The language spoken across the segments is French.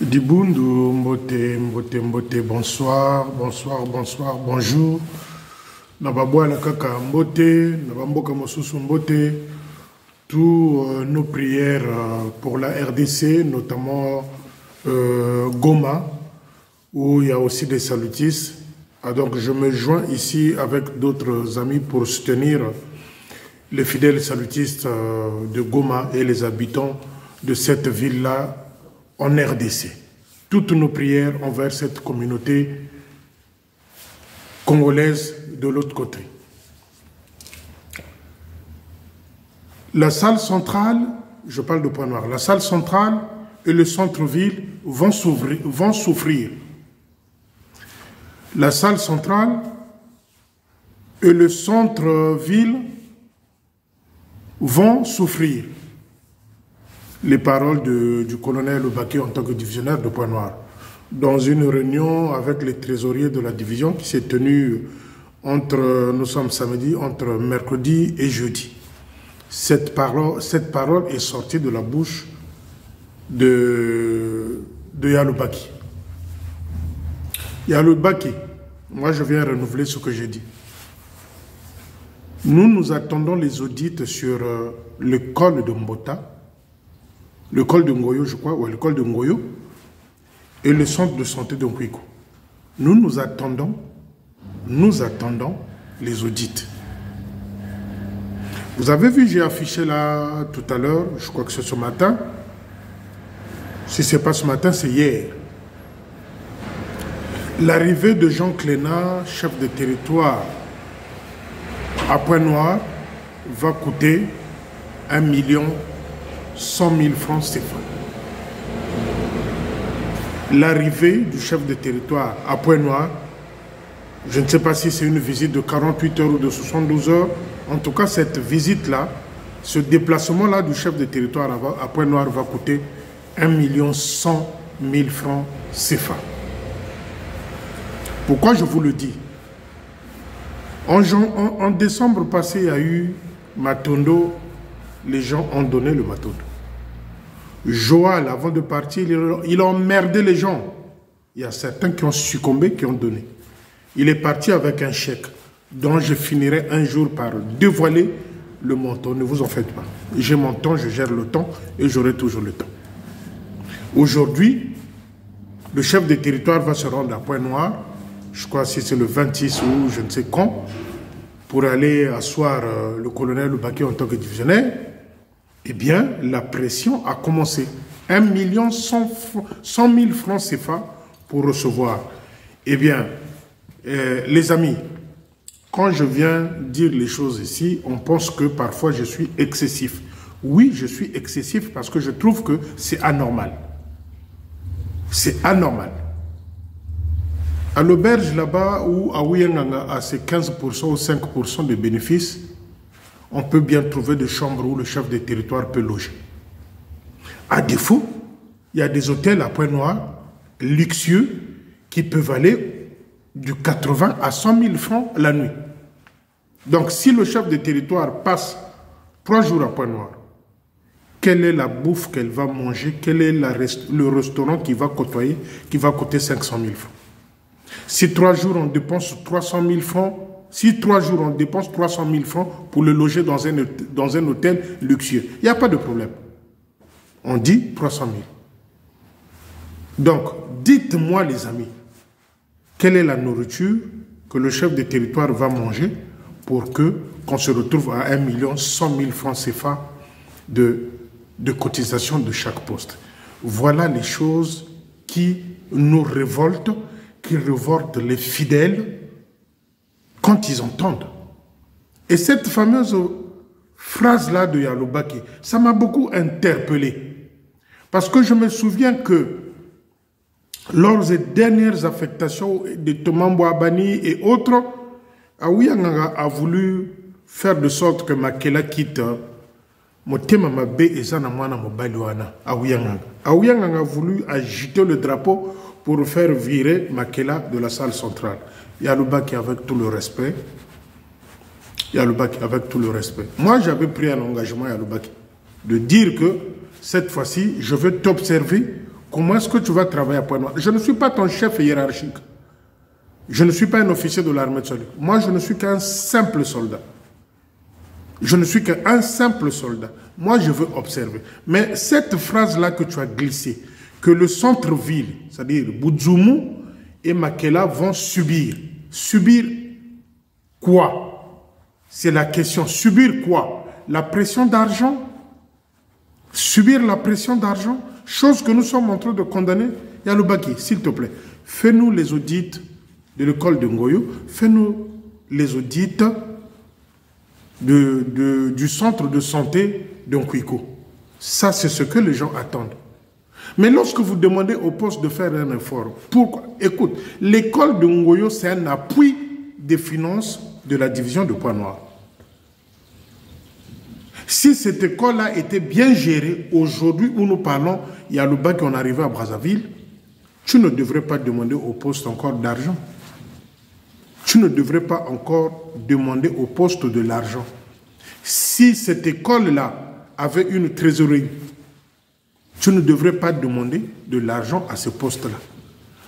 Dibundu, mbote, mbote, mbote, bonsoir, bonsoir, bonsoir, bonjour. Nababwa la kaka mbote, nabamboka mosusu mbote. Tous nos prières pour la RDC, notamment Goma, où il y a aussi des salutistes. Ah, donc je me joins ici avec d'autres amis pour soutenir les fidèles salutistes de Goma et les habitants de cette ville-là en RDC. Toutes nos prières envers cette communauté congolaise de l'autre côté. La salle centrale, je parle de Pointe-Noire, la salle centrale et le centre-ville vont souffrir. La salle centrale et le centre-ville vont souffrir. Les paroles du colonel Obaké en tant que divisionnaire de Pointe-Noire. Dans une réunion avec les trésoriers de la division qui s'est tenue nous sommes samedi, entre mercredi et jeudi. Cette parole est sortie de la bouche de Yalobaki. Yalobaki, moi je viens renouveler ce que j'ai dit. Nous attendons les audits sur le col de Mbota, le col de Ngoyo, je crois, ou le col de Ngoyo, et le centre de santé de Nkwiko. Nous attendons les audits. Vous avez vu, j'ai affiché là tout à l'heure, je crois que c'est ce matin. Si ce n'est pas ce matin, c'est hier. L'arrivée de Jean Clénat, chef de territoire à Pointe-Noire, va coûter 1 100 000 francs CFA. L'arrivée du chef de territoire à Pointe-Noire, je ne sais pas si c'est une visite de 48 heures ou de 72 heures. En tout cas, cette visite-là, ce déplacement-là du chef de territoire à Pointe-Noire va coûter 1 100 000 francs CFA. Pourquoi je vous le dis? En décembre passé, il y a eu Matondo. Les gens ont donné le Matondo. Joël, avant de partir, il a emmerdé les gens. Il y a certains qui ont succombé, qui ont donné. Il est parti avec un chèque dont je finirai un jour par dévoiler le montant. Ne vous en faites pas. J'ai mon temps, je gère le temps et j'aurai toujours le temps. Aujourd'hui, le chef de territoire va se rendre à Pointe-Noire, je crois que c'est le 26 ou je ne sais quand, pour aller asseoir le colonel Obaké en tant que divisionnaire. Eh bien, la pression a commencé. 1 100 000 francs CFA pour recevoir. Eh bien, les amis, quand je viens dire les choses ici, on pense que parfois je suis excessif. Oui, je suis excessif parce que je trouve que c'est anormal. C'est anormal. À l'auberge là-bas, où à Ouyanganga a ses 15% ou 5% de bénéfices, on peut bien trouver des chambres où le chef de territoire peut loger. À défaut, il y a des hôtels à Pointe-Noire, luxueux, qui peuvent aller de 80 à 100 000 francs la nuit. Donc, si le chef de territoire passe 3 jours à Pointe-Noire, quelle est la bouffe qu'elle va manger? Quel est le restaurant qui va côtoyer, qui va coûter 500 000 francs? Si 3 jours on dépense 300 000 francs, si 3 jours on dépense 300 000 francs pour le loger dans un hôtel luxueux, il n'y a pas de problème. On dit 300 000. Donc, dites-moi les amis, quelle est la nourriture que le chef de territoire va manger pour qu'on se retrouve à 1 100 000 francs CFA de cotisation de chaque poste? Voilà les choses qui nous révoltent, qui révoltent les fidèles quand ils entendent. Et cette fameuse phrase-là de Yalobaki, ça m'a beaucoup interpellé. Parce que je me souviens que lors des dernières affectations de Tomambo Abani et autres, Aouyanganga a voulu faire de sorte que Makela quitte Motema Mabe et Zanamwana Mobaliwana. Aouyanganga a voulu agiter le drapeau pour faire virer Makela de la salle centrale. Yalobaki avec tout le respect. Yalobaki avec tout le respect. Moi, j'avais pris un engagement, Yalobaki, de dire que cette fois-ci, je veux t'observer Comment est-ce que tu vas travailler à Pointe-Noire? Je ne suis pas ton chef hiérarchique. Je ne suis pas un officier de l'armée de salut. Moi, je ne suis qu'un simple soldat. Je ne suis qu'un simple soldat. Moi, je veux observer. Mais cette phrase-là que tu as glissée, que le centre-ville, c'est-à-dire Boudzoumou et Makela vont subir. Subir quoi? C'est la question. Subir quoi? La pression d'argent? Subir la pression d'argent? Chose que nous sommes en train de condamner. Yaloubaki, s'il te plaît, fais-nous les audits de l'école de Ngoyo, fais-nous les audits du centre de santé de Nkwiko. Ça, c'est ce que les gens attendent. Mais lorsque vous demandez au poste de faire un effort, pourquoi? Écoute, l'école de Ngoyo, c'est un appui des finances de la division de Pointe-Noire. Si cette école-là était bien gérée, aujourd'hui où nous parlons, il y a le bac qui est arrivé à Brazzaville, tu ne devrais pas demander au poste encore d'argent. Tu ne devrais pas encore demander au poste de l'argent. Si cette école-là avait une trésorerie, tu ne devrais pas demander de l'argent à ce poste-là.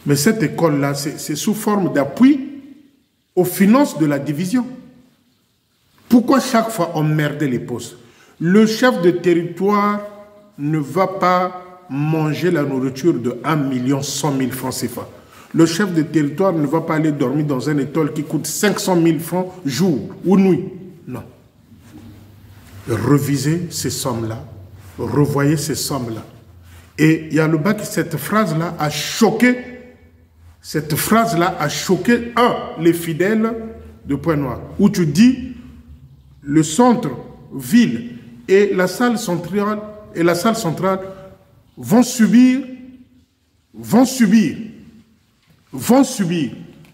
Mais cette école-là, c'est sous forme d'appui aux finances de la division. Pourquoi chaque fois on merdait les postes? Le chef de territoire ne va pas manger la nourriture de 1 100 000 francs CFA. Le chef de territoire ne va pas aller dormir dans un étoile qui coûte 500 000 francs jour ou nuit. Non. Revisez ces sommes-là. Revoyez ces sommes-là. Et il y a le bac, cette phrase-là a choqué. Cette phrase-là a choqué, les fidèles de Pointe-Noire. Où tu dis, le centre-ville et la salle centrale vont subir,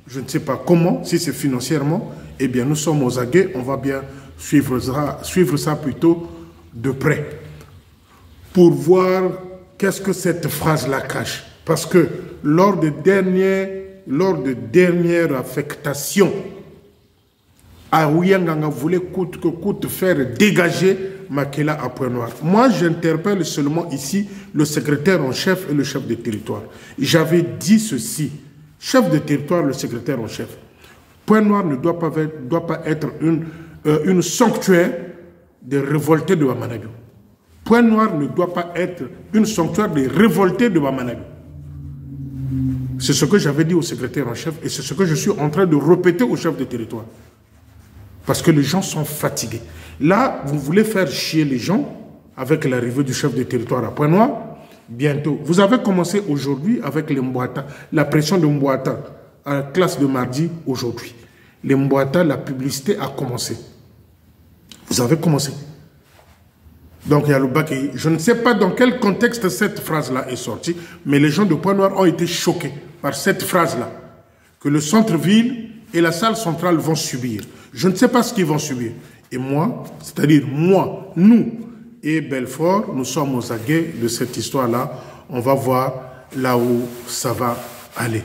je ne sais pas comment, si c'est financièrement, eh bien nous sommes aux aguets, on va bien suivre ça plutôt de près, pour voir qu'est-ce que cette phrase-là cache. Parce que lors de dernières affectations, Aouyanganga voulait coûte que coûte faire dégager Makela à Pointe-Noire. Moi, j'interpelle seulement ici le secrétaire en chef et le chef de territoire. J'avais dit ceci, chef de territoire, le secrétaire en chef. Pointe-Noire ne doit pas être une sanctuaire des révoltés de Bamanagu. Pointe-Noire ne doit pas être une sanctuaire des révoltés de Bamanagu. C'est ce que j'avais dit au secrétaire en chef et c'est ce que je suis en train de répéter au chef de territoire. Parce que les gens sont fatigués. Là, vous voulez faire chier les gens avec l'arrivée du chef de territoire à Pointe-Noire. Bientôt. Vous avez commencé aujourd'hui avec les Mbouata, la pression de Mbouata à la classe de mardi aujourd'hui. Les Mbouata, la publicité a commencé. Vous avez commencé. Donc il y a le bac. Je ne sais pas dans quel contexte cette phrase-là est sortie, mais les gens de Pointe-Noire ont été choqués par cette phrase-là. Que le centre-ville et la salle centrale vont subir. Je ne sais pas ce qu'ils vont subir. Et moi, c'est-à-dire moi, nous et Belfort, nous sommes aux aguets de cette histoire-là. On va voir là où ça va aller.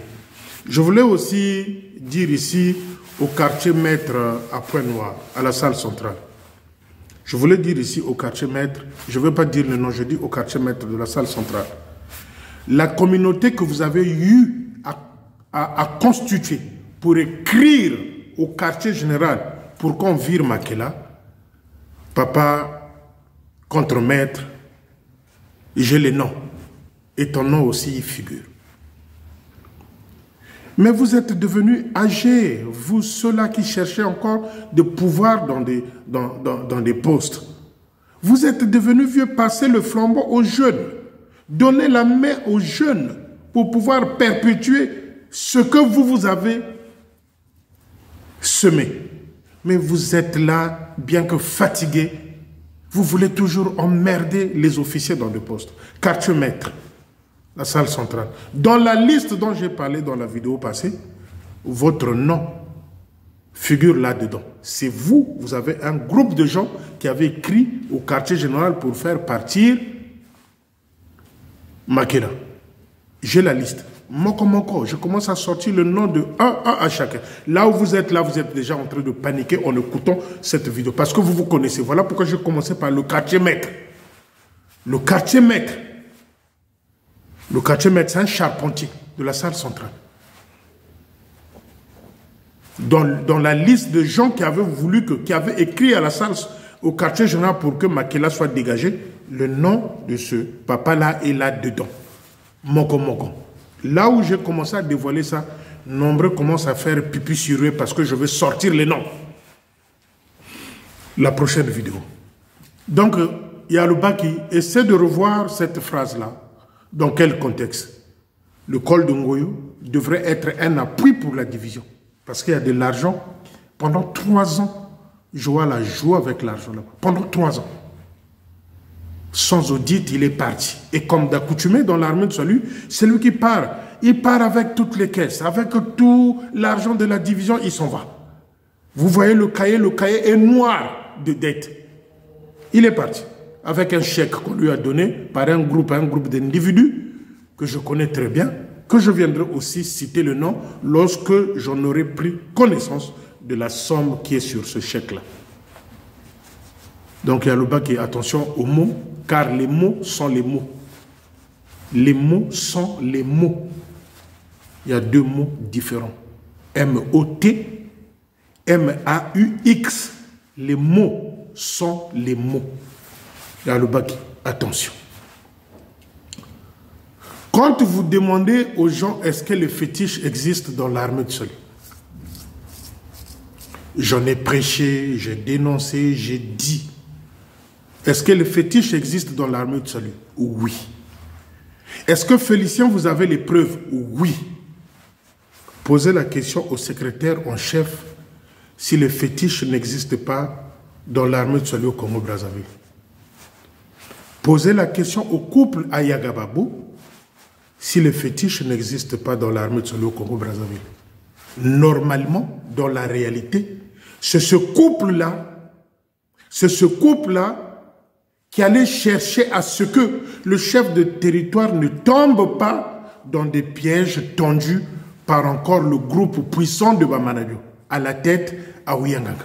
Je voulais aussi dire ici au quartier maître à Pointe-Noire, à la salle centrale. Je voulais dire ici au quartier maître, je ne veux pas dire le nom, je dis au quartier maître de la salle centrale. La communauté que vous avez eu à constituer pour écrire au quartier général pour qu'on vire Makela, papa, contre-maître, j'ai les noms. Et ton nom aussi y figure. Mais vous êtes devenus âgés, vous ceux-là qui cherchez encore de pouvoir dans des postes. Vous êtes devenus vieux, passez le flambeau aux jeunes. Donnez la main aux jeunes pour pouvoir perpétuer ce que vous avez semé. Mais vous êtes là, bien que fatigués, vous voulez toujours emmerder les officiers dans des postes. Quartier maître, la salle centrale. Dans la liste dont j'ai parlé dans la vidéo passée, votre nom figure là-dedans. C'est vous, vous avez un groupe de gens qui avaient écrit au quartier général pour faire partir Makela. J'ai la liste. Moko, je commence à sortir le nom de un à chacun. Là où vous êtes déjà en train de paniquer en écoutant cette vidéo. Parce que vous vous connaissez. Voilà pourquoi j'ai commencé par le quartier maître. Le quartier maître. Le quartier médecin charpentier de la salle centrale. Dans la liste de gens qui avaient voulu, qui avaient écrit à la salle, au quartier général pour que Makela soit dégagé, le nom de ce papa-là est là-dedans. Moko Moko. Là où j'ai commencé à dévoiler ça, nombreux commencent à faire pipi sur eux parce que je veux sortir les noms. La prochaine vidéo. Donc, il y a le bas qui essaie de revoir cette phrase-là. Dans quel contexte? Le col de Ngoyo devrait être un appui pour la division. Parce qu'il y a de l'argent. Pendant 3 ans, Joal a joué avec l'argent là-bas. Pendant 3 ans. Sans audit, il est parti. Et comme d'accoutumé dans l'armée de salut, c'est lui qui part. Il part avec toutes les caisses, avec tout l'argent de la division, il s'en va. Vous voyez le cahier est noir de dettes. Il est parti avec un chèque qu'on lui a donné par un groupe d'individus que je connais très bien, que je viendrai aussi citer le nom lorsque j'en aurai pris connaissance de la somme qui est sur ce chèque-là. Donc il y a le bas qui est attention aux mots, car les mots sont les mots. Les mots sont les mots. Il y a 2 mots différents. M-O-T, M-A-U-X. Les mots sont les mots. Il y a le bas qui, attention. Quand vous demandez aux gens est-ce que les fétiches existent dans l'armée de salut, j'en ai prêché, j'ai dénoncé, j'ai dit. Est-ce que les fétiches existent dans l'armée de salut? Oui. Est-ce que Félicien, vous avez les preuves? Oui. Posez la question au secrétaire en chef si les fétiches n'existent pas dans l'armée de salut au Congo-Brazzaville. Posez la question au couple Ayagababou si les fétiches n'existent pas dans l'armée de salut au Congo-Brazzaville. Normalement, dans la réalité, c'est ce couple-là qui allait chercher à ce que le chef de territoire ne tombe pas dans des pièges tendus par encore le groupe puissant de Bamanabio, à la tête à Ouyangaga.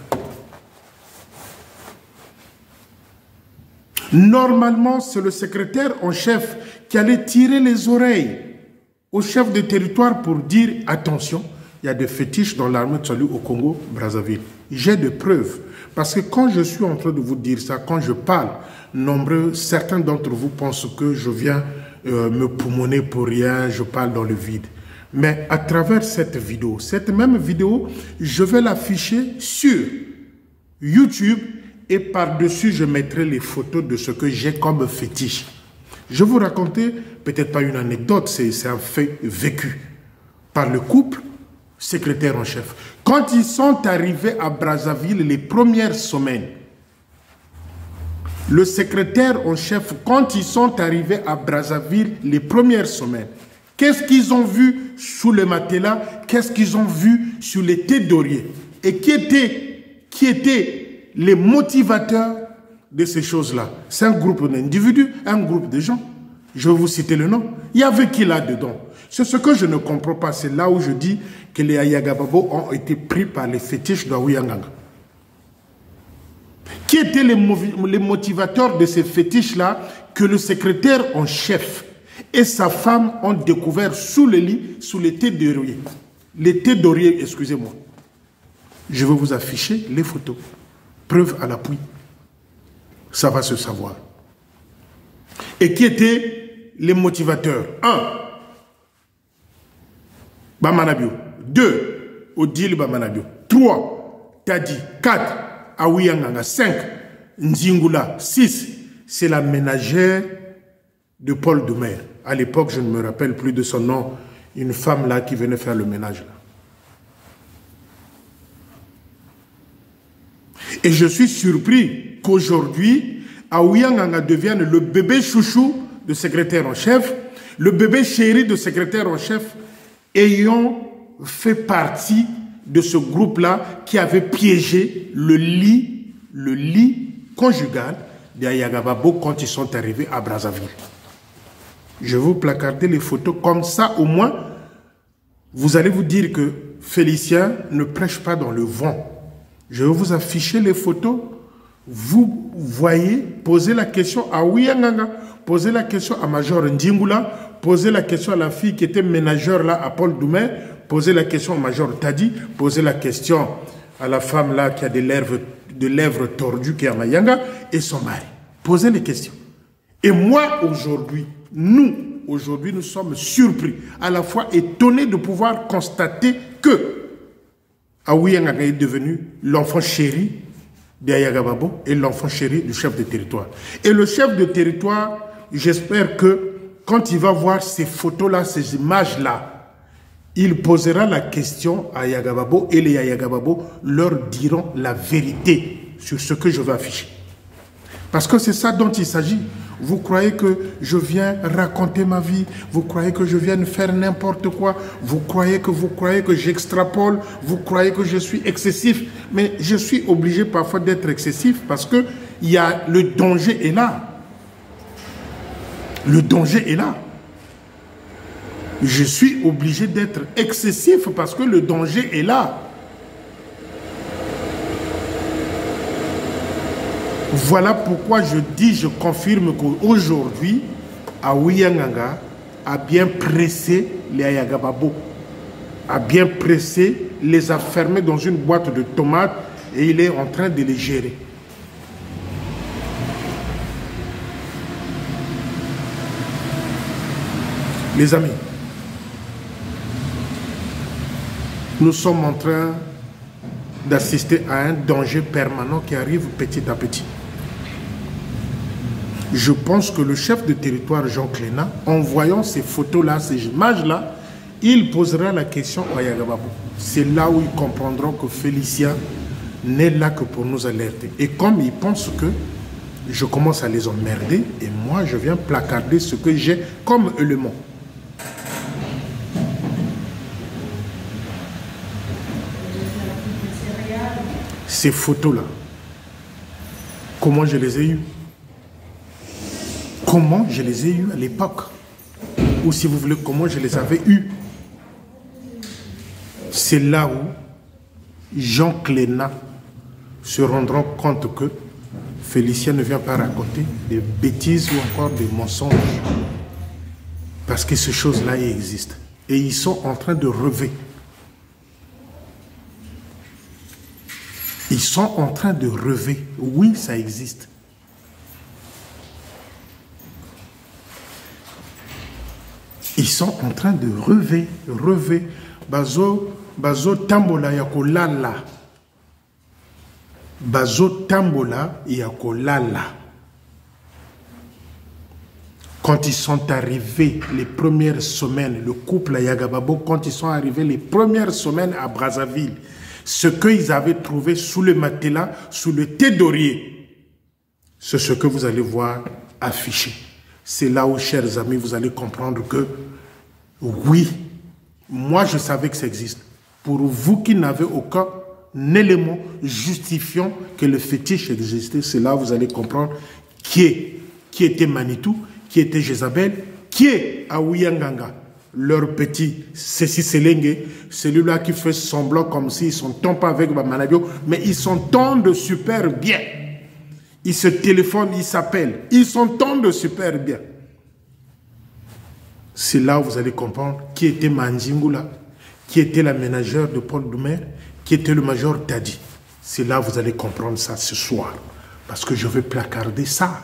Normalement, c'est le secrétaire en chef qui allait tirer les oreilles au chef de territoire pour dire attention, il y a des fétiches dans l'armée de salut au Congo-Brazzaville. J'ai des preuves. Parce que quand je suis en train de vous dire ça, quand je parle, certains d'entre vous pensent que je viens me poumonner pour rien, je parle dans le vide. Mais à travers cette même vidéo, je vais l'afficher sur YouTube et par-dessus, je mettrai les photos de ce que j'ai comme fétiche. Je vais vous raconter, peut-être pas une anecdote, c'est un fait vécu par le couple secrétaire en chef. Quand ils sont arrivés à Brazzaville les premières semaines, le secrétaire en chef, quand ils sont arrivés à Brazzaville les premières semaines, qu'est-ce qu'ils ont vu sous le matelas? Qu'est-ce qu'ils ont vu sur les têtes d'oreiller? Et qui étaient les motivateurs de ces choses-là? C'est un groupe d'individus, un groupe de gens. Je vais vous citer le nom. Il y avait qui là-dedans? C'est ce que je ne comprends pas. C'est là où je dis que les Ayagababo ont été pris par les fétiches d'Aouyanganga. Qui étaient les motivateurs de ces fétiches-là que le secrétaire en chef et sa femme ont découvert sous le lit, sous les têtes d'oreiller. Les têtes d'oreiller, excusez-moi. Je vais vous afficher les photos. Preuve à l'appui. Ça va se savoir. Et qui étaient les motivateurs? 1. Bamanabio. 2. Odile Bamanabio. 3. Tadi. 4. Aouyanganga. 5. Nzingula. 6. C'est la ménagère de Paul Doumer. À l'époque, je ne me rappelle plus de son nom. Une femme là qui venait faire le ménage là. Et je suis surpris qu'aujourd'hui, Aouyanganga devienne le bébé chouchou de secrétaire en chef, le bébé chéri de secrétaire en chef, ayant fait partie de ce groupe-là qui avait piégé le lit conjugal d'Ayagababo quand ils sont arrivés à Brazzaville. Je vais vous placarder les photos, comme ça au moins, vous allez vous dire que Félicien ne prêche pas dans le vent. Je vais vous afficher les photos. Vous voyez, posez la question à Ouyanganga, posez la question à Major Ndingula, posez la question à la fille qui était ménageur là à Paul Doumer, posez la question au major Tadi, posez la question à la femme là qui a des lèvres tordues qui est à Mayanga et son mari. Posez les questions. Et moi aujourd'hui, nous sommes surpris, à la fois étonnés de pouvoir constater que Aouyanga est devenu l'enfant chéri d'Ayagababo et l'enfant chéri du chef de territoire. Et le chef de territoire, j'espère que quand il va voir ces photos-là, ces images-là, il posera la question à Ayagababo et les Ayagababo leur diront la vérité sur ce que je vais afficher. Parce que c'est ça dont il s'agit. Vous croyez que je viens raconter ma vie, vous croyez que je viens faire n'importe quoi, vous croyez que j'extrapole, vous croyez que je suis excessif, mais je suis obligé parfois d'être excessif parce que le danger est là. Le danger est là. Je suis obligé d'être excessif parce que le danger est là. Voilà pourquoi je dis, je confirme qu'aujourd'hui, Aouyanganga a bien pressé les Ayagababo, a bien pressé, les a fermés dans une boîte de tomates et il est en train de les gérer. Les amis, nous sommes en train d'assister à un danger permanent qui arrive petit à petit. Je pense que le chef de territoire, Jean Cléna, en voyant ces photos-là, ces images-là, il posera la question à Ayagababo. C'est là où ils comprendront que Félicien n'est là que pour nous alerter. Et comme ils pensent que je commence à les emmerder, et moi je viens placarder ce que j'ai comme élément. Ces photos-là, comment je les ai eues? Comment je les ai eues à l'époque? Ou si vous voulez, comment je les avais eues? C'est là où Jean Cléna se rendra compte que Félicien ne vient pas raconter des bêtises ou encore des mensonges. Parce que ces choses-là existent. Et ils sont en train de rêver. Ils sont en train de rêver. Oui, ça existe. Ils sont en train de rêver. Bazo tambola yakolala. Bazo tambola yakolala. Quand ils sont arrivés les premières semaines, le couple à Ayagababo, quand ils sont arrivés les premières semaines à Brazzaville, ce qu'ils avaient trouvé sous le matelas, sous le thé d'oreiller, c'est ce que vous allez voir affiché. C'est là où, chers amis, vous allez comprendre que, oui, moi je savais que ça existe. Pour vous qui n'avez aucun élément justifiant que le fétiche existait, c'est là où vous allez comprendre qui était Manitou, qui était Jézabel, qui est Aouyanganga. Leur petit Cécile Selenge, celui-là qui fait semblant comme s'ils s'entendent pas avec Bamanadio, mais ils s'entendent super bien. Ils se téléphonent, ils s'appellent, ils s'entendent super bien. C'est là où vous allez comprendre qui était Manjingula, qui était la ménagère de Paul Doumer, qui était le major Tadi. C'est là où vous allez comprendre ça ce soir. Parce que je vais placarder ça.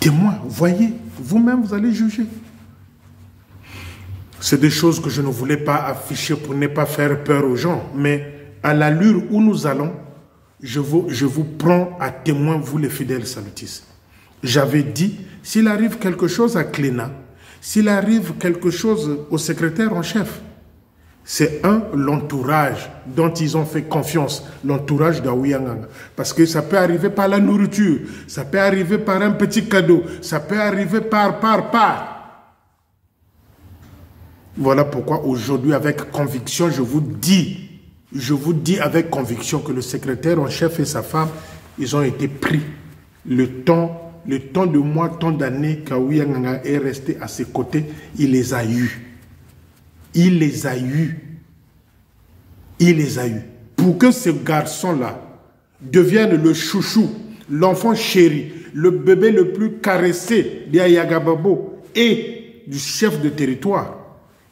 Témoin, voyez, vous-même vous allez juger. C'est des choses que je ne voulais pas afficher pour ne pas faire peur aux gens. Mais à l'allure où nous allons, je vous prends à témoin, vous les fidèles salutistes. J'avais dit, s'il arrive quelque chose à Cléna, s'il arrive quelque chose au secrétaire en chef, c'est l'entourage dont ils ont fait confiance, l'entourage d'Aouyanganga. Parce que ça peut arriver par la nourriture, ça peut arriver par un petit cadeau, ça peut arriver par. Voilà pourquoi aujourd'hui, avec conviction, je vous dis avec conviction que le secrétaire en chef et sa femme, ils ont été pris. Le temps de mois, tant d'années qu'Aouyanganga est resté à ses côtés, il les a eus. Il les a eus. Il les a eus. Pour que ce garçon-là devienne le chouchou, l'enfant chéri, le bébé le plus caressé d'Ayagababo et du chef de territoire,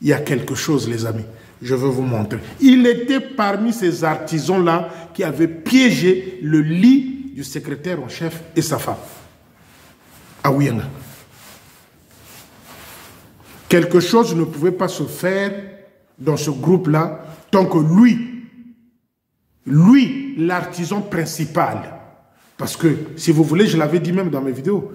il y a quelque chose, les amis. Je vais vous montrer. Il était parmi ces artisans-là qui avaient piégé le lit du secrétaire en chef et sa femme. À Ouyanga. Quelque chose ne pouvait pas se faire dans ce groupe-là tant que lui, l'artisan principal, parce que, si vous voulez, je l'avais dit même dans mes vidéos,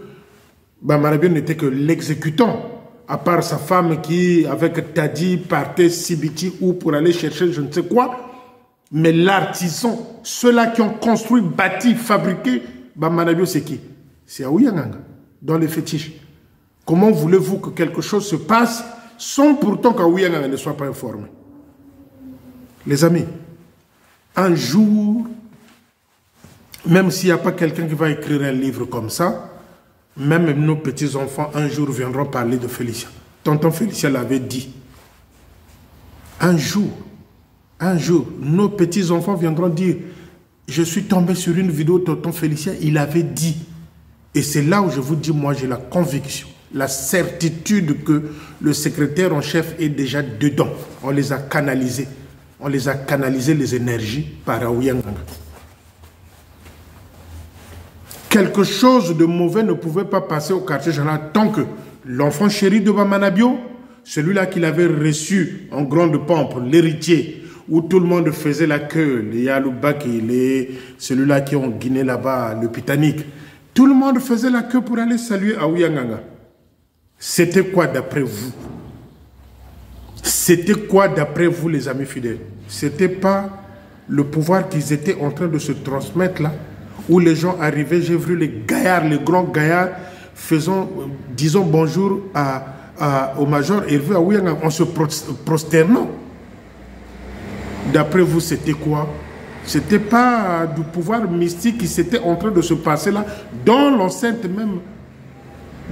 Bamarabion n'était que l'exécutant, à part sa femme qui, avec Tadi, partait Sibiti ou pour aller chercher je ne sais quoi. Mais l'artisan, ceux-là qui ont construit, bâti, fabriqué, Bamarabion, c'est qui? C'est Aouyanganga, dans les fétiches. Comment voulez-vous que quelque chose se passe sans pourtant qu'Aouyanganga ne soit pas informé? Les amis, un jour, même s'il n'y a pas quelqu'un qui va écrire un livre comme ça, même nos petits-enfants, un jour, viendront parler de Félicien. Tonton Félicien l'avait dit. Un jour, nos petits-enfants viendront dire « Je suis tombé sur une vidéo de Tonton Félicien, il avait dit. » Et c'est là où je vous dis, moi, j'ai la conviction, la certitude que le secrétaire en chef est déjà dedans. On les a canalisés. On les a canalisés, les énergies, par Aouyanganga. Quelque chose de mauvais ne pouvait pas passer au quartier général tant que l'enfant chéri de Bamanabio, celui-là qu'il avait reçu en grande pompe, l'héritier, où tout le monde faisait la queue, les Yaloubaki, celui-là qui ont Guinée là-bas, le Pitanique, tout le monde faisait la queue pour aller saluer Aouyanganga. C'était quoi d'après vous? C'était quoi d'après vous, les amis fidèles? C'était pas le pouvoir qu'ils étaient en train de se transmettre là, où les gens arrivaient, j'ai vu les gaillards, les grands gaillards, disons bonjour au major Hervé Aouyanganga en se prosternant. D'après vous, c'était quoi? C'était pas du pouvoir mystique qui s'était en train de se passer là, dans l'enceinte même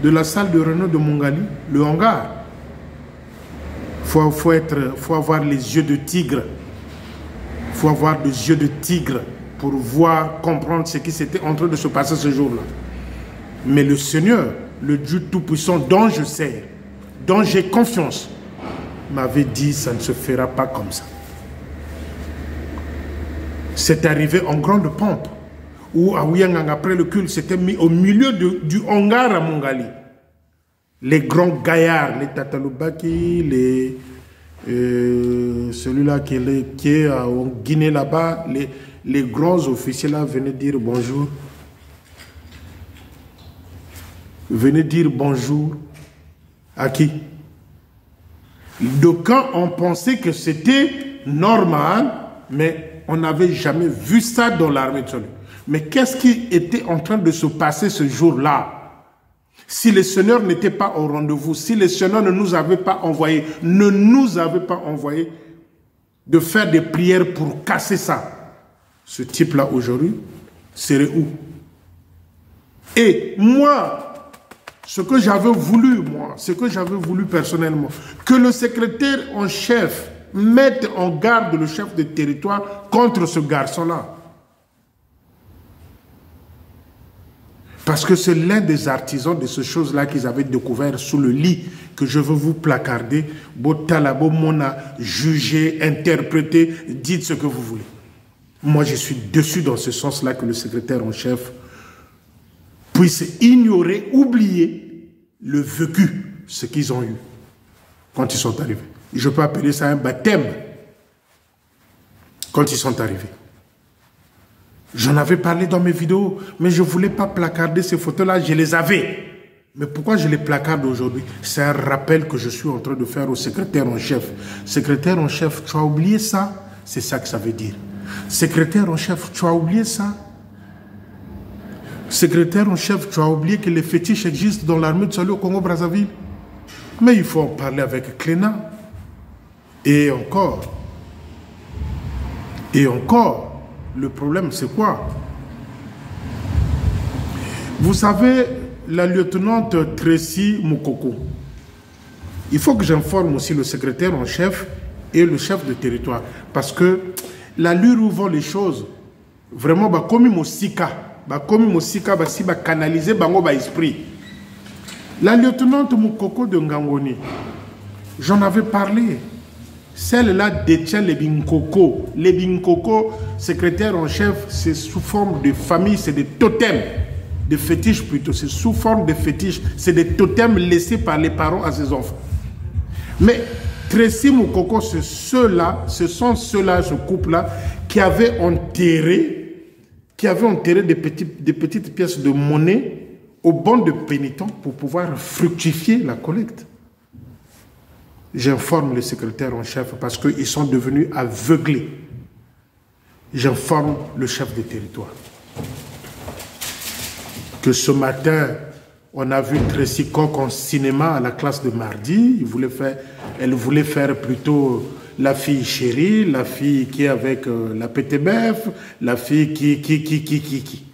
de la salle de réunion de Mongali, le hangar. Faut avoir les yeux de tigre. Faut avoir des yeux de tigre pour voir, comprendre ce qui s'était en train de se passer ce jour-là. Mais le Seigneur, le Dieu Tout-Puissant, dont je sais, dont j'ai confiance, m'avait dit, ça ne se fera pas comme ça. C'est arrivé en grande pompe, où Aouyanganga, après le culte, s'était mis au milieu du hangar à Mongali. Les grands gaillards, les Tataloubaki, celui-là qui est en Guinée là-bas, les grands officiers là venaient dire bonjour. Venaient dire bonjour à qui? D'aucuns ont pensé que c'était normal, mais on n'avait jamais vu ça dans l'armée de salut. Mais qu'est-ce qui était en train de se passer ce jour-là? Si le Seigneur n'était pas au rendez-vous, si le Seigneur ne nous avait pas envoyé, de faire des prières pour casser ça, ce type-là aujourd'hui serait où? Et moi, ce que j'avais voulu personnellement, que le secrétaire en chef mette en garde le chef de territoire contre ce garçon-là. Parce que c'est l'un des artisans de ces choses-là qu'ils avaient découvert sous le lit que je veux vous placarder. Botalabo mona, juger, interpréter, dites ce que vous voulez. Moi, je suis dessus dans ce sens-là que le secrétaire en chef puisse ignorer, oublier le vécu, ce qu'ils ont eu quand ils sont arrivés. Je peux appeler ça un baptême quand ils sont arrivés. J'en avais parlé dans mes vidéos, mais je ne voulais pas placarder ces photos-là, je les avais. Mais pourquoi je les placarde aujourd'hui? C'est un rappel que je suis en train de faire au secrétaire en chef. Secrétaire en chef, tu as oublié ça? C'est ça que ça veut dire. Secrétaire en chef, tu as oublié ça? Secrétaire en chef, tu as oublié que les fétiches existent dans l'armée de salut au Congo-Brazzaville? Mais il faut en parler avec Cléna. Et encore, le problème, c'est quoi? Vous savez, la lieutenante Tracy Moukoko, il faut que j'informe aussi le secrétaire en chef et le chef de territoire. Parce que l'allure où vont les choses, vraiment, comme Mosika, si canaliser bango ba esprit. La lieutenante Moukoko de Ngangoni, j'en avais parlé. Celle-là détient les Binkoko. Les Binkoko, secrétaire en chef, c'est sous forme de famille, c'est des totems, de fétiches plutôt. C'est sous forme de fétiches. C'est des totems laissés par les parents à ses enfants. Mais Tracy Moukoko, c'est ceux-là, ce sont ceux-là, ce couple-là, qui avaient enterré des petites pièces de monnaie au banc de pénitents pour pouvoir fructifier la collecte. J'informe le secrétaire en chef parce qu'ils sont devenus aveuglés. J'informe le chef de territoire que ce matin, on a vu Tracy Coq en cinéma à la classe de mardi. Elle voulait faire plutôt la fille chérie, la fille qui est avec la pétébef, la fille qui.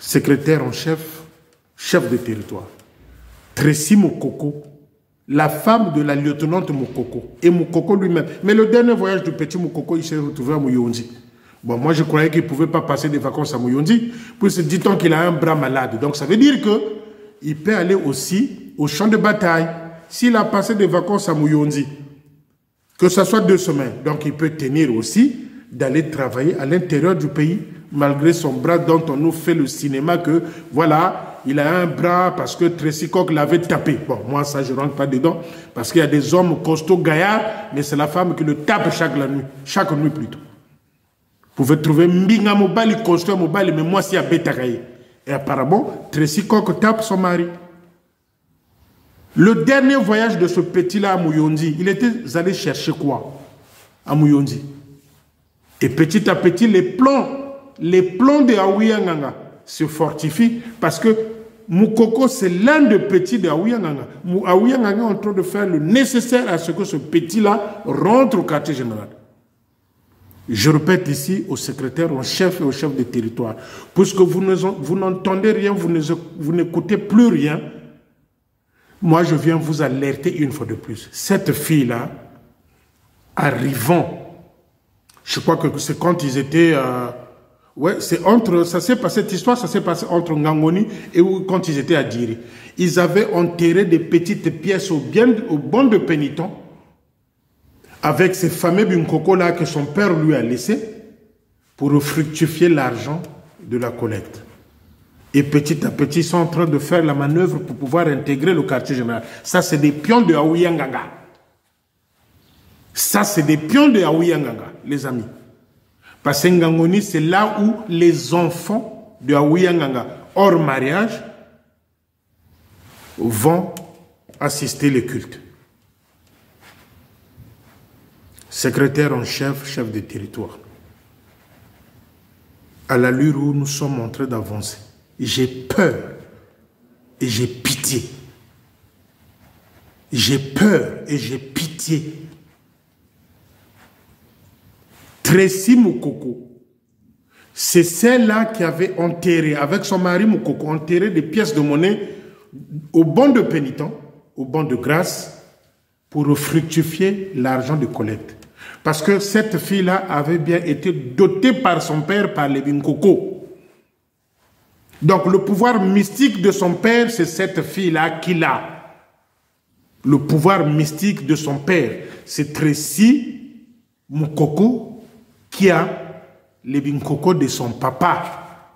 Secrétaire en chef, chef de territoire. Tracy Moukoko, la femme de la lieutenante Moukoko, et Moukoko lui-même. Mais le dernier voyage du petit Moukoko, il s'est retrouvé à Mouyondi. Bon, moi, je croyais qu'il ne pouvait pas passer des vacances à Mouyondi, puis dit-on qu'il a un bras malade. Donc, ça veut dire qu'il peut aller aussi au champ de bataille. S'il a passé des vacances à Mouyondi, que ce soit 2 semaines, donc il peut tenir aussi d'aller travailler à l'intérieur du pays, malgré son bras dont on nous fait le cinéma que, voilà, il a un bras parce que Tracy Coq l'avait tapé. Bon, moi, ça, je ne rentre pas dedans, parce qu'il y a des hommes costauds gaillards, mais c'est la femme qui le tape chaque nuit plutôt. Vous pouvez trouver Mbinga Mobali, costaud Mobali, mais moi, c'est à Betakaye. Et apparemment, Tracy Coq tape son mari. Le dernier voyage de ce petit-là à Mouyondi, il était allé chercher quoi à Mouyondi? Et petit à petit, les plans de Aouyanganga se fortifient parce que Moukoko, c'est l'un des petits de Aouyanganga. Aouyanganga est en train de faire le nécessaire à ce que ce petit-là rentre au quartier général. Je répète ici au secrétaire en chef et au chef de territoire, puisque vous n'entendez rien, vous n'écoutez plus rien, moi je viens vous alerter une fois de plus. Cette fille-là, arrivant, je crois que c'est quand ils étaient... ouais, c'est entre... Ça s'est passé, cette histoire, ça s'est passé entre Ngangoni et quand ils étaient à Diri. Ils avaient enterré des petites pièces au banc de pénitents avec ces fameux Binkoko-là que son père lui a laissé pour fructifier l'argent de la collecte. Et petit à petit, ils sont en train de faire la manœuvre pour pouvoir intégrer le quartier général. Ça, c'est des pions de Aouyanganga. Ça, c'est des pions de Aouyanganga, les amis. Parce que Ngangoni, c'est là où les enfants de Aouyanganga, hors mariage, vont assister les cultes. Secrétaire en chef, chef de territoire. À l'allure où nous sommes en train d'avancer, j'ai peur et j'ai pitié. J'ai peur et j'ai pitié. Tracy Moukoko, c'est celle-là qui avait enterré, avec son mari Moukoko, enterré des pièces de monnaie au banc de pénitents, au banc de grâce, pour fructifier l'argent de collecte. Parce que cette fille-là avait bien été dotée par son père, par les Binkoko. Donc le pouvoir mystique de son père, c'est cette fille-là qu'il a. Le pouvoir mystique de son père, c'est Tracy Moukoko qui a les Binkoko de son papa.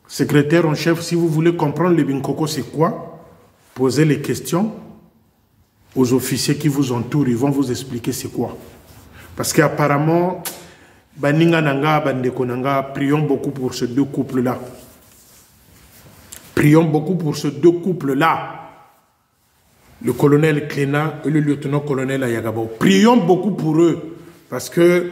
Secrétaire en chef, si vous voulez comprendre les Binkoko, c'est quoi? Posez les questions aux officiers qui vous entourent, ils vont vous expliquer c'est quoi. Parce qu'apparemment, Baninga Nanga, Bandeko Nanga, prions beaucoup pour ces 2 couples-là. Prions beaucoup pour ces 2 couples-là. Le colonel Klena et le lieutenant-colonel Ayagabo. Prions beaucoup pour eux. Parce que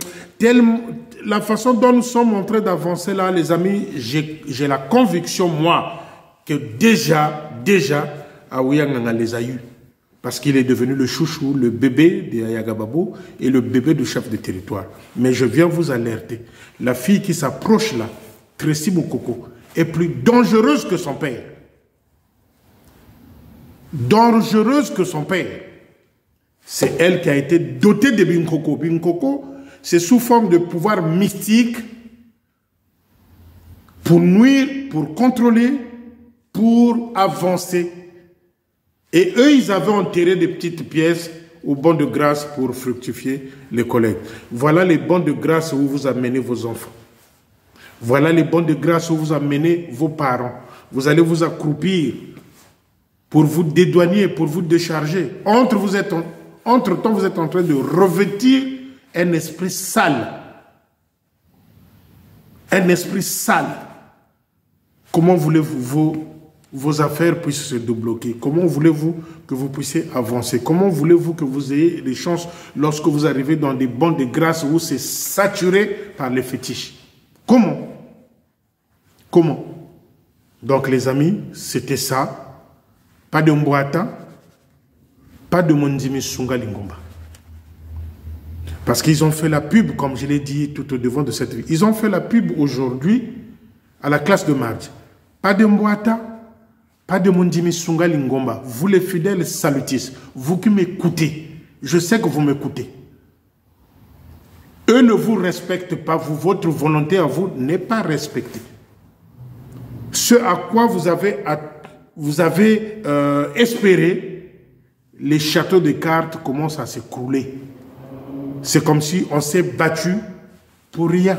la façon dont nous sommes en train d'avancer là, les amis, j'ai la conviction, moi, que déjà, Aouyanganga les a eus. Parce qu'il est devenu le chouchou, le bébé de Ayagababo et le bébé du chef de territoire. Mais je viens vous alerter. La fille qui s'approche là, Tracy Moukoko, est plus dangereuse que son père. Dangereuse que son père. C'est elle qui a été dotée de Binkoko. Binkoko, c'est sous forme de pouvoir mystique pour nuire, pour contrôler pour avancer. Et eux, ils avaient enterré des petites pièces au banc de grâce pour fructifier les collègues. Voilà les bancs de grâce où vous amenez vos enfants. Voilà les bancs de grâce où vous amenez vos parents. Vous allez vous accroupir pour vous dédouaner, pour vous décharger. Entre-temps, vous êtes en train de revêtir un esprit sale. Un esprit sale. Comment voulez-vous vos affaires puissent se débloquer? Comment voulez-vous que vous puissiez avancer? Comment voulez-vous que vous ayez des chances lorsque vous arrivez dans des bancs de grâce où c'est saturé par les fétiches? Comment? Comment? Donc les amis, c'était ça. Pas de Mboata, pas de Mondimi Sunga Lingomba. Parce qu'ils ont fait la pub, comme je l'ai dit tout au devant de cette vie. Ils ont fait la pub aujourd'hui à la classe de mardi. Pas de Mboata, pas de Mondimi Sunga Lingomba. Vous les fidèles salutistes, vous qui m'écoutez, je sais que vous m'écoutez. Eux ne vous respectent pas, votre volonté à vous n'est pas respectée. Ce à quoi vous avez espéré, les châteaux de cartes commencent à s'écrouler. C'est comme si on s'est battu pour rien.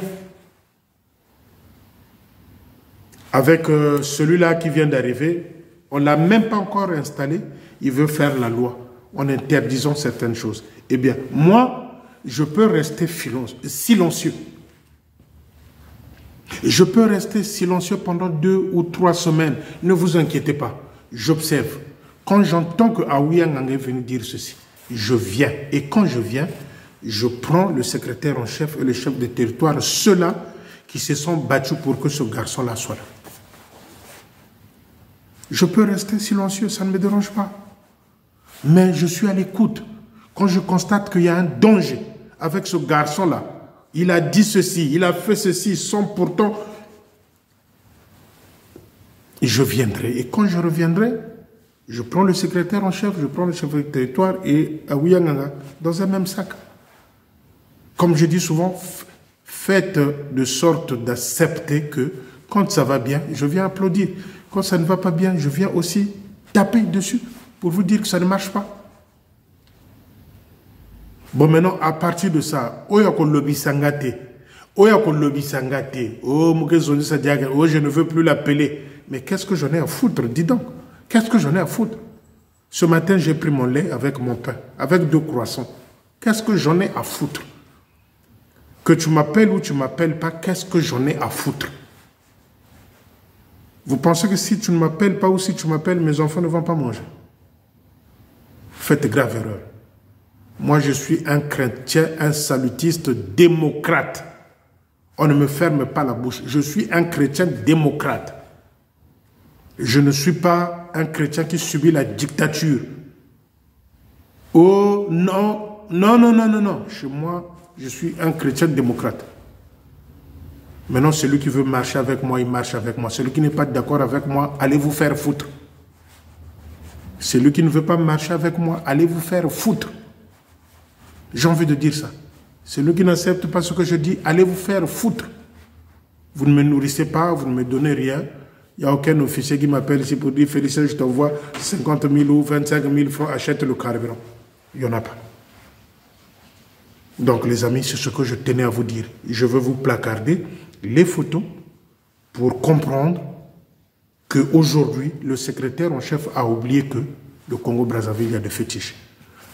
Avec celui-là qui vient d'arriver, on ne l'a même pas encore installé, il veut faire la loi en interdisant certaines choses. Eh bien, moi, je peux rester silencieux. Je peux rester silencieux pendant 2 ou 3 semaines. Ne vous inquiétez pas. J'observe. Quand j'entends que Aouya Ngang est venu dire ceci, je viens. Et quand je viens, je prends le secrétaire en chef et le chef de territoire, ceux-là qui se sont battus pour que ce garçon-là soit là. Je peux rester silencieux, ça ne me dérange pas. Mais je suis à l'écoute. Quand je constate qu'il y a un danger avec ce garçon-là, il a dit ceci, il a fait ceci, sans pourtant... Je viendrai. Et quand je reviendrai, je prends le secrétaire en chef, je prends le chef de territoire et Aouya Ngang dans un même sac. Comme je dis souvent, faites de sorte d'accepter que quand ça va bien, je viens applaudir. Quand ça ne va pas bien, je viens aussi taper dessus pour vous dire que ça ne marche pas. Bon, maintenant, à partir de ça, oh, je ne veux plus l'appeler. Mais qu'est-ce que j'en ai à foutre? Dis donc, qu'est-ce que j'en ai à foutre? Ce matin, j'ai pris mon lait avec mon pain, avec 2 croissants. Qu'est-ce que j'en ai à foutre? Que tu m'appelles ou tu ne m'appelles pas, qu'est-ce que j'en ai à foutre? Vous pensez que si tu ne m'appelles pas ou si tu m'appelles, mes enfants ne vont pas manger? Faites grave erreur. Moi, je suis un chrétien, un salutiste démocrate. On ne me ferme pas la bouche. Je suis un chrétien démocrate. Je ne suis pas un chrétien qui subit la dictature. Oh non, non, non, non, non, non. Chez moi, je suis un chrétien démocrate. Maintenant, celui qui veut marcher avec moi, il marche avec moi. Celui qui n'est pas d'accord avec moi, allez vous faire foutre. Celui qui ne veut pas marcher avec moi, allez vous faire foutre. J'ai envie de dire ça. Celui qui n'accepte pas ce que je dis, allez vous faire foutre. Vous ne me nourrissez pas, vous ne me donnez rien. Il n'y a aucun officier qui m'appelle ici pour dire « Félicien, je t'envoie 50 000 ou 25 000 francs, achète le carburant. » Il n'y en a pas. Donc les amis, c'est ce que je tenais à vous dire. Je veux vous placarder les photos pour comprendre qu'aujourd'hui, le secrétaire en chef a oublié que le Congo-Brazzaville, il y a des fétiches.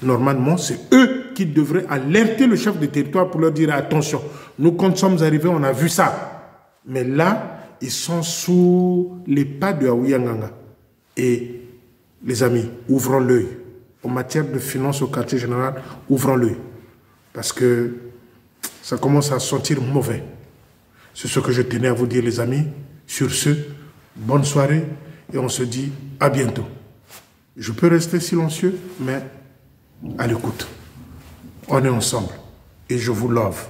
Normalement, c'est eux qui devraient alerter le chef de territoire pour leur dire « Attention, nous quand sommes arrivés, on a vu ça. » Mais là, ils sont sous les pas de Aouya Ngang. Et les amis, ouvrons l'œil. En matière de finances au quartier général, ouvrons l'œil. Parce que ça commence à sentir mauvais. C'est ce que je tenais à vous dire, les amis. Sur ce, bonne soirée et on se dit à bientôt. Je peux rester silencieux, mais à l'écoute. On est ensemble et je vous love.